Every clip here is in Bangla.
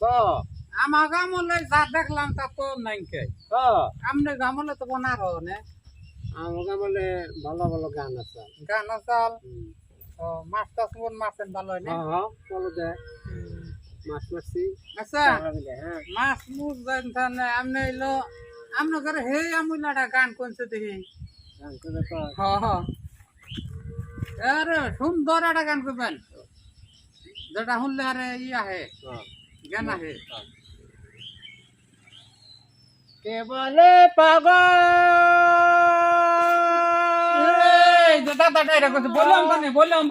ক আমার গামলে যা দেখলাম তা তো নাই কে ক আমনে গামলে তো বনারো নে আমাকে বলে ভালো ভালো গান আছে গান আসাল ও মাছ টাছ কোন মাছের ভালো নে হ্যাঁ হ্যাঁ বলো দে মাছ মারছি আচ্ছা হ্যাঁ মাছ মুছ দেন তাহলে আমনে এলো আমনে করে হে আমুলাটা গান কোনছে দেখি গান করে তো হ্যাঁ আরে সুন্দর একটা গান করবেন যেটা শুনলে আরে ইয়া হে গান আহে কে বলে পাগল এই যে দাদা ডাইরে কইছে বললাম তো নি বললাম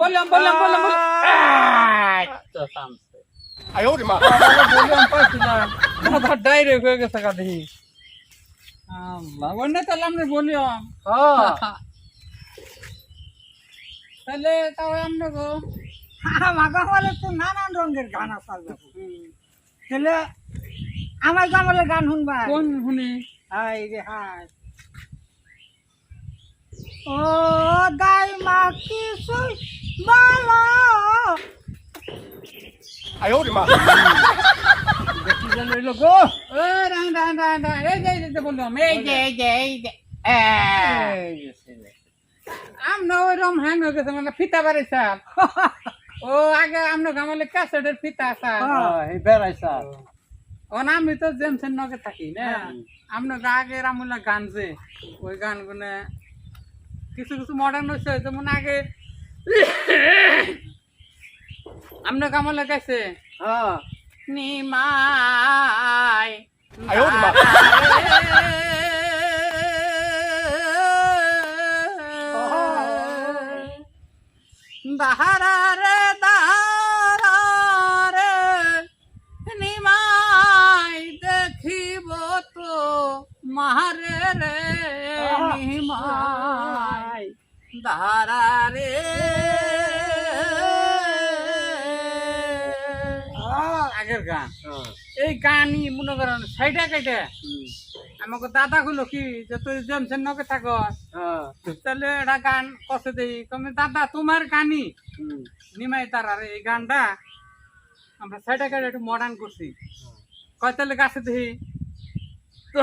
আচ্ছা সামছে 哎呦我的妈！ বললাম পাইছিলাম দাদা ডাইরে হয়ে গেছে কা দেখি আল্লাহ বন্নে তালাম নে বলিয়াম হ্যাঁ তাহলে তাও আমনে গো আমার গামলে তো নানান রঙের গান আছে তাহলে আমার গামলে গান শুনবা কোন শুনি হাই রে হাই ও দাই মা কিছু বলো 哎呦我的妈！ দেখি যে লইলো গো এ রাং রাং রাং রাং এই যে বললাম এই যে এই যে আমনে ওইরকম হ্যাং হয়ে গেছে মানে ফিতা বাড়াইছা ও আগে আমনে গামলে ক্যাসেটের ফিতা আছে এই বেড়াইছা ও না আমি তো জেমসেন নগে থাকি না আমনে আগে রামুলা গান যে ওই গান গুনে কিছু কিছু মডার্ন হয়েছে যেমন আগে আমনে গামলে গাইছে হ্যাঁ নিমাই 哎呦我的妈！ দাহারে নিমাই দেখিব তো মারে রে নিমাই দাহারে আগের গান এই গানই মনে করেন সাইডা কাইটা আমাকে দাদা গুলো কি যে তুই জমছেন নকে থাকস হ্যাঁ তাহলে এটা গান কষে দেই তুমি দাদা তোমার গানই নিমাই তারার এই গানটা আমরা সাইডা কাইটা একটু মডার্ন করছি কয় তাহলে গাছে দেখি তো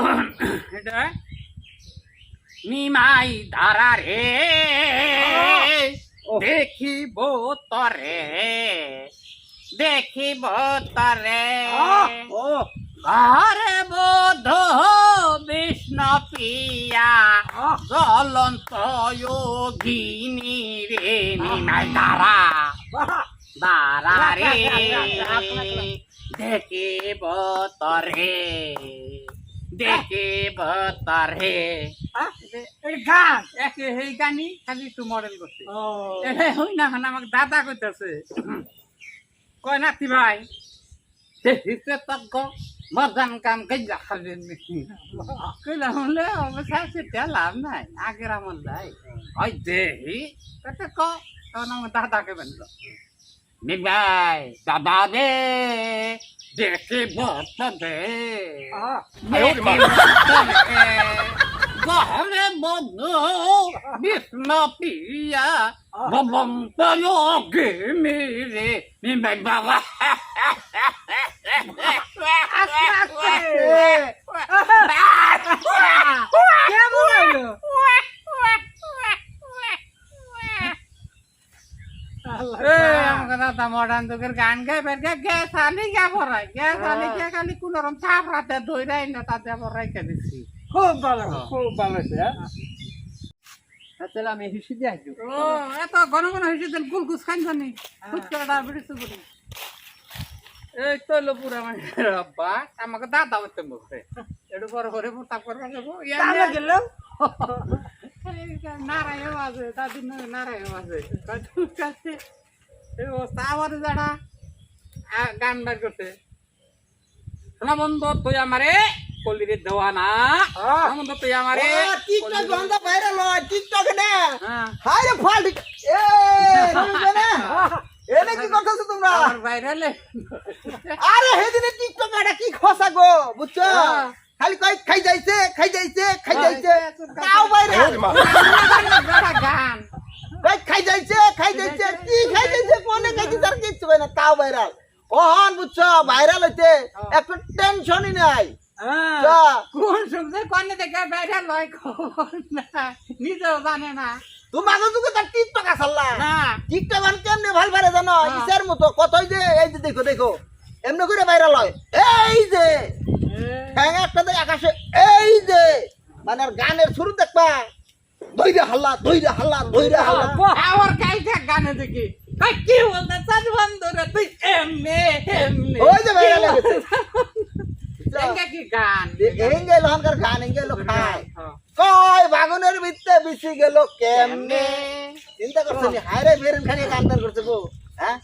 এটা নিমাই ধারা রে দেখিব তরে দেখিব তরে ও আরে বোধ বিষ্ণু প্রিয়া জ্বলন্ত যোগিনী রে নিমাই তারা দারা রে দেখিব তরে দেখিব তরে এই গান একে সেই গানি খালি একটু মডেল করছে ও এটা হই না আমাকে দাদা কইতেছে কয় নাতি ভাই দেখিছে তজ্ঞ মজান কাম গেলা খাবেন নাকি কইলাম হলে অবশ্যই সেটা লাভ নাই আগের আমার লাই ওই দেহি কত ক তখন আমার দাদাকে বললো নিবাই দাদা দে দেখিব তবে গহরে বন্ধু বিষ্ণু প্রিয়া বলন্ত যোগে মেরে নিবাই বাবা কেমন হইলো দাদা মডার্ন যুগের গান গাই বের গে সালি গা ভরাই গে সালি গে খালি কোন রকম চাপ রাতে ধইরাই না তাতে ভরাই কে দিছি খুব ভালো হয়েছে তাহলে আমি হিসি দিয়ে আসবো ও এত ঘন ঘন হয়েছে দেন গুলগুস খান জানি ফুচকা ডায়াবেটিস করি এই তো লো পুরা মানে বাবা আমাকে দাদা হতে মুখে একটু বড় করে তাপ করে যাবো তাহলে গেল নারায় আছে দাদি নারায় আছে কাছে আমার যারা গান বার করতে শোনা বন্ধ তুই আমারে কলিরে দেওয়ানা বন্ধ তুই আমারে টিকটক বন্ধ ভাইরাল হয় টিকটক না হ্যাঁ হাই রে ফাল এ না এনে কি করতেছ তোমরা আমার ভাইরালে আরে হেদিনে টিকটক এটা কি খসা গো বুঝছো খালি কই খাই যাইছে তাও বাইরে 哎呦我的妈！ গান কই খাই যাইছে কি খাই যাইছে কোনে খাই যাইছে আর কিছু হয় না তাও ভাইরাল ওহন বুঝছো ভাইরাল হইতে একটু টেনশনই নাই হ্যাঁ যা, কোন সবজি কোনে দেখে বাইরে লয় না নিজেও জানে না তোমাকে তোকে তার টিকটক আসাল্লা না টিকটক বান কেমনে ভাল পারে জানো হ্যাঁ। ইসের মতো কতই যে এই যে দেখো দেখো এমনি করে ভাইরাল হয় এই যে ঠ্যাং একটা দেখ আকাশে এই যে মানে আর গানের শুরু দেখবা ধৈর্য হাল্লা ধৈর্য হাল্লা ধৈর্য হাল্লা আবার কালকে গানে দেখি কই কি বলতে চাস বন্ধুরা তুই এমনে এমনে ওই যে ভাইরাল হয়ে গেছে এঙ্গা কি গান এঙ্গে লহনকার গান এঙ্গে লো খায় কয় বাগুনের ভিতরে বিছি গেল কেমনে চিন্তা করছেন হায় রে বেরেন খানি গান করছে গো হ্যাঁ